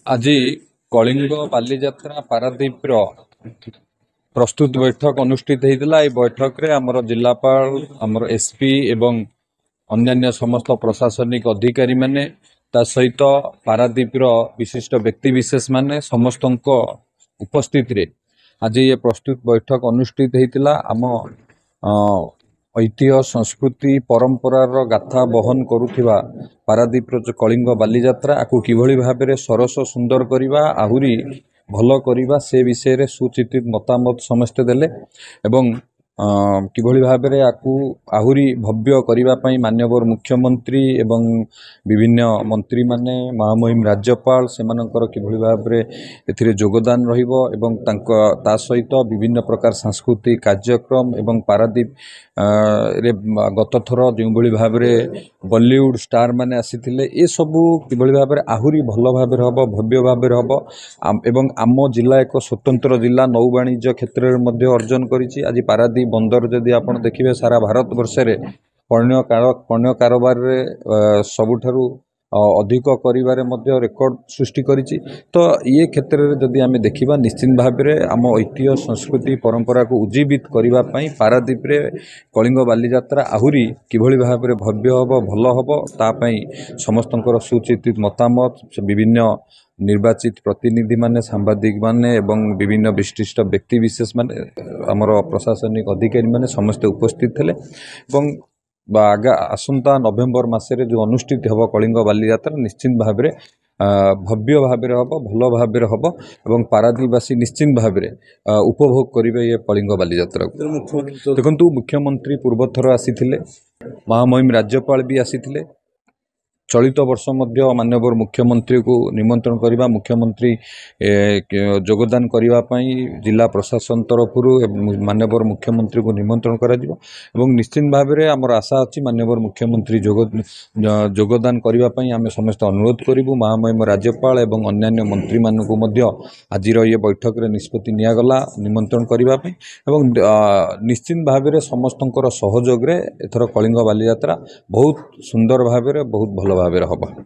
आज कलिंग बालीजात्रा पारादीप प्रस्तुत बैठक अनुष्ठित होता है। बैठक रे आमर जिलापाल आमर एसपी एवं अन्यान्य समस्त प्रशासनिक अधिकारी माने ता सहित पारादीप विशिष्ट व्यक्ति विशेष माने समस्त उपस्थित रे आज ये प्रस्तुत बैठक अनुष्ठित होता। आम ऐतिह्य संस्कृति परंपरार गाथा बहन करुथिबा पारादीप कलिंग बालीजात्रा आकु किभଳି भाबरे सरस सुंदर करिबा आहुरी भल करिबा से विषय रे सुचिंतित मतामत समस्ते देले एवं किभଳି भाबरे आकु आहुरी भव्य करिबा पई माननीय मुख्यमंत्री एवं विभिन्न मंत्री माने महामहिम राज्यपाल सेमानकर किभଳି भाबरे एथिरे योगदान रहिबो एवं ता सहित विभिन्न प्रकार सांस्कृतिक कार्यक्रम एवं पारादीप रे गत थर जो भाबरे बॉलीवुड स्टार माने आसीथिले ए सबु किभଳି भाबरे आहुरी भल भाबरे हबो भव्य भाबरे हबो एवं आम जिला एक स्वतंत्र जिला नौ वाणिज्य क्षेत्र में मध्य अर्जन करिछि। आज पारादीप बंदर जदि आपण देखिबे सारा भारत वर्ष रे पण्य कारोबार रे सबुठारु अधिक करिबारे मध्य रेकर्ड सृष्टि करिछि। तो ये क्षेत्र में जदि आमे देखिबा निश्चित भाव में आम ऐतिह्य संस्कृति परंपरा को उज्जीवित करिबा पई पारादीप रे कलिंग बालीजात्रा आहुरी किभଳି भाव में भव्य हबो भल हबो ता पई समस्तंकर सुचिंतित मतामत विभिन्न निर्वाचित प्रतिनिधि माने सांबादिक माने एवं विभिन्न विशिष्ट व्यक्ति विशेष माने आमर प्रशासनिक अधिकारी माने समस्त उपस्थित थे एवं आसंता नवेम्बर मासरे जो अनुष्ठित हब कलिंग बालीजात्रा निश्चित भाव में भव्य भाव हम भल भाव हम एवं पारादीपवासी निश्चित भाव में उपभोग करेंगे ये कलिंग बालीजात्रा। देखु मुख्यमंत्री पूर्व थर आसी महामहिम राज्यपाल भी आसी चलित वर्ष मध्य माननीय मुख्यमंत्री को निमंत्रण करवा मुख्यमंत्री योगदान करने जिला प्रशासन तरफ माननीय मुख्यमंत्री को निमंत्रण करा एवं निश्चित भाव में आमर आशा अच्छी माननीय मुख्यमंत्री योगदान करने आम समस्त अनुरोध करूँ। महामहिम राज्यपाल एवं अन्यान्य मंत्री मानक आज ये बैठक में निष्पत्ति निगला निमंत्रण करने एवं निश्चित भाव में समस्त सहयोग एथर कलिंग बालीजात्रा बहुत सुंदर भाव में बहुत भल भाव हम।